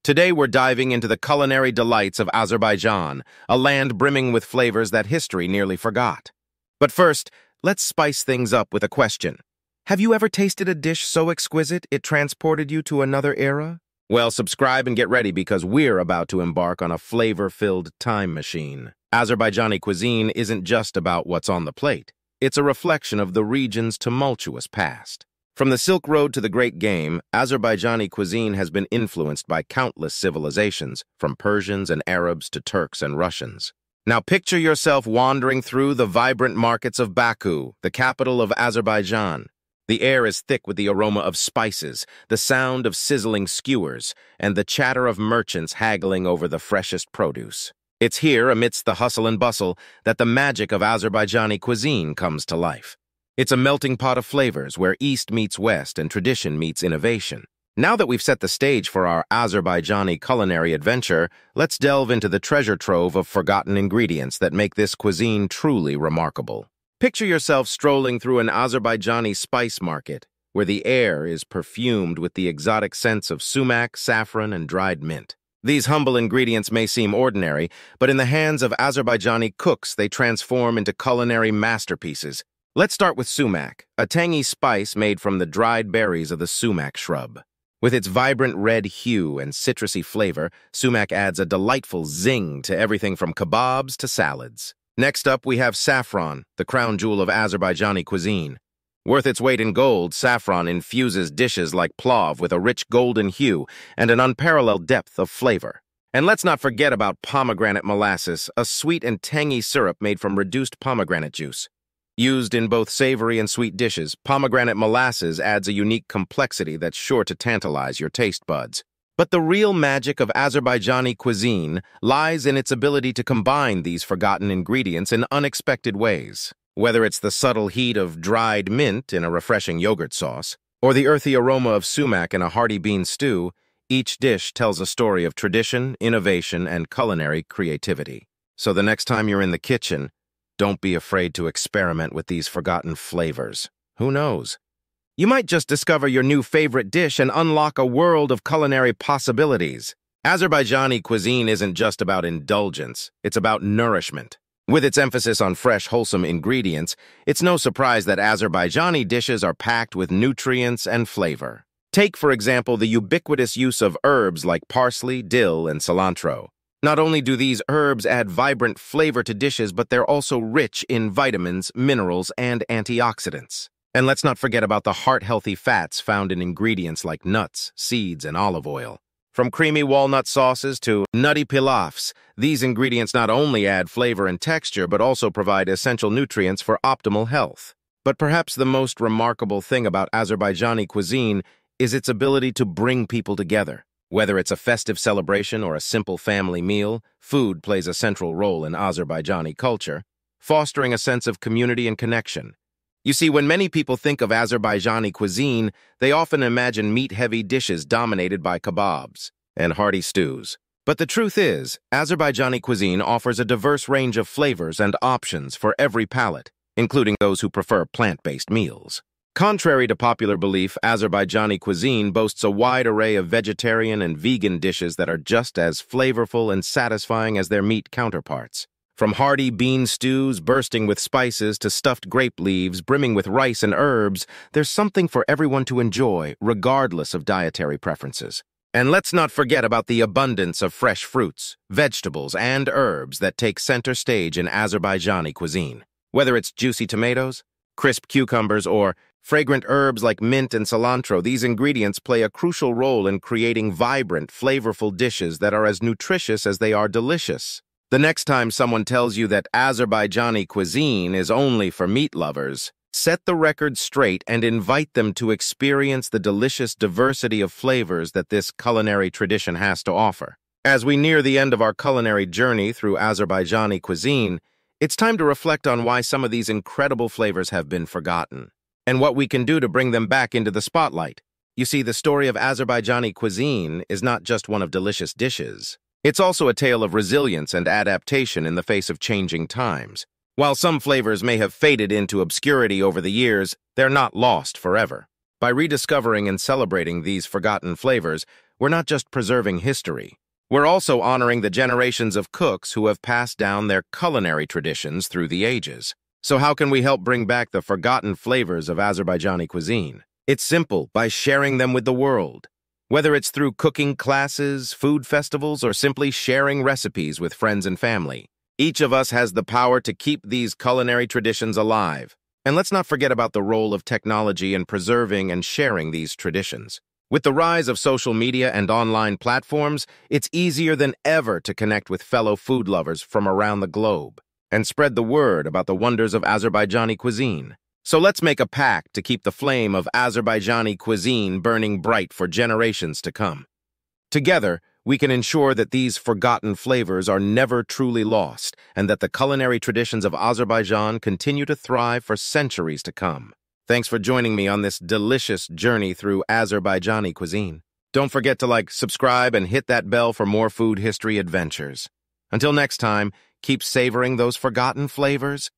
Today we're diving into the culinary delights of Azerbaijan, a land brimming with flavors that history nearly forgot. But first, let's spice things up with a question. Have you ever tasted a dish so exquisite it transported you to another era? Well, subscribe and get ready because we're about to embark on a flavor-filled time machine. Azerbaijani cuisine isn't just about what's on the plate. It's a reflection of the region's tumultuous past. From the Silk Road to the Great Game, Azerbaijani cuisine has been influenced by countless civilizations, from Persians and Arabs to Turks and Russians. Now picture yourself wandering through the vibrant markets of Baku, the capital of Azerbaijan. The air is thick with the aroma of spices, the sound of sizzling skewers, and the chatter of merchants haggling over the freshest produce. It's here, amidst the hustle and bustle, that the magic of Azerbaijani cuisine comes to life. It's a melting pot of flavors where East meets West and tradition meets innovation. Now that we've set the stage for our Azerbaijani culinary adventure, let's delve into the treasure trove of forgotten ingredients that make this cuisine truly remarkable. Picture yourself strolling through an Azerbaijani spice market, where the air is perfumed with the exotic scents of sumac, saffron, and dried mint. These humble ingredients may seem ordinary, but in the hands of Azerbaijani cooks, they transform into culinary masterpieces. Let's start with sumac, a tangy spice made from the dried berries of the sumac shrub. With its vibrant red hue and citrusy flavor, sumac adds a delightful zing to everything from kebabs to salads. Next up, we have saffron, the crown jewel of Azerbaijani cuisine. Worth its weight in gold, saffron infuses dishes like plov with a rich golden hue and an unparalleled depth of flavor. And let's not forget about pomegranate molasses, a sweet and tangy syrup made from reduced pomegranate juice. Used in both savory and sweet dishes, pomegranate molasses adds a unique complexity that's sure to tantalize your taste buds. But the real magic of Azerbaijani cuisine lies in its ability to combine these forgotten ingredients in unexpected ways. Whether it's the subtle heat of dried mint in a refreshing yogurt sauce, or the earthy aroma of sumac in a hearty bean stew, each dish tells a story of tradition, innovation, and culinary creativity. So the next time you're in the kitchen, don't be afraid to experiment with these forgotten flavors. Who knows? You might just discover your new favorite dish and unlock a world of culinary possibilities. Azerbaijani cuisine isn't just about indulgence, it's about nourishment. With its emphasis on fresh, wholesome ingredients, it's no surprise that Azerbaijani dishes are packed with nutrients and flavor. Take, for example, the ubiquitous use of herbs like parsley, dill, and cilantro. Not only do these herbs add vibrant flavor to dishes, but they're also rich in vitamins, minerals, and antioxidants. And let's not forget about the heart-healthy fats found in ingredients like nuts, seeds, and olive oil. From creamy walnut sauces to nutty pilafs, these ingredients not only add flavor and texture, but also provide essential nutrients for optimal health. But perhaps the most remarkable thing about Azerbaijani cuisine is its ability to bring people together. Whether it's a festive celebration or a simple family meal, food plays a central role in Azerbaijani culture, fostering a sense of community and connection. You see, when many people think of Azerbaijani cuisine, they often imagine meat-heavy dishes dominated by kebabs and hearty stews. But the truth is, Azerbaijani cuisine offers a diverse range of flavors and options for every palate, including those who prefer plant-based meals. Contrary to popular belief, Azerbaijani cuisine boasts a wide array of vegetarian and vegan dishes that are just as flavorful and satisfying as their meat counterparts. From hearty bean stews bursting with spices to stuffed grape leaves brimming with rice and herbs, there's something for everyone to enjoy, regardless of dietary preferences. And let's not forget about the abundance of fresh fruits, vegetables, and herbs that take center stage in Azerbaijani cuisine. Whether it's juicy tomatoes, crisp cucumbers, or fragrant herbs like mint and cilantro, these ingredients play a crucial role in creating vibrant, flavorful dishes that are as nutritious as they are delicious. The next time someone tells you that Azerbaijani cuisine is only for meat lovers, set the record straight and invite them to experience the delicious diversity of flavors that this culinary tradition has to offer. As we near the end of our culinary journey through Azerbaijani cuisine, it's time to reflect on why some of these incredible flavors have been forgotten, and what we can do to bring them back into the spotlight. You see, the story of Azerbaijani cuisine is not just one of delicious dishes. It's also a tale of resilience and adaptation in the face of changing times. While some flavors may have faded into obscurity over the years, they're not lost forever. By rediscovering and celebrating these forgotten flavors, we're not just preserving history. We're also honoring the generations of cooks who have passed down their culinary traditions through the ages. So how can we help bring back the forgotten flavors of Azerbaijani cuisine? It's simple, by sharing them with the world. Whether it's through cooking classes, food festivals, or simply sharing recipes with friends and family, each of us has the power to keep these culinary traditions alive. And let's not forget about the role of technology in preserving and sharing these traditions. With the rise of social media and online platforms, it's easier than ever to connect with fellow food lovers from around the globe and spread the word about the wonders of Azerbaijani cuisine. So let's make a pact to keep the flame of Azerbaijani cuisine burning bright for generations to come. Together, we can ensure that these forgotten flavors are never truly lost and that the culinary traditions of Azerbaijan continue to thrive for centuries to come. Thanks for joining me on this delicious journey through Azerbaijani cuisine. Don't forget to subscribe, and hit that bell for more food history adventures. Until next time, keep savoring those forgotten flavors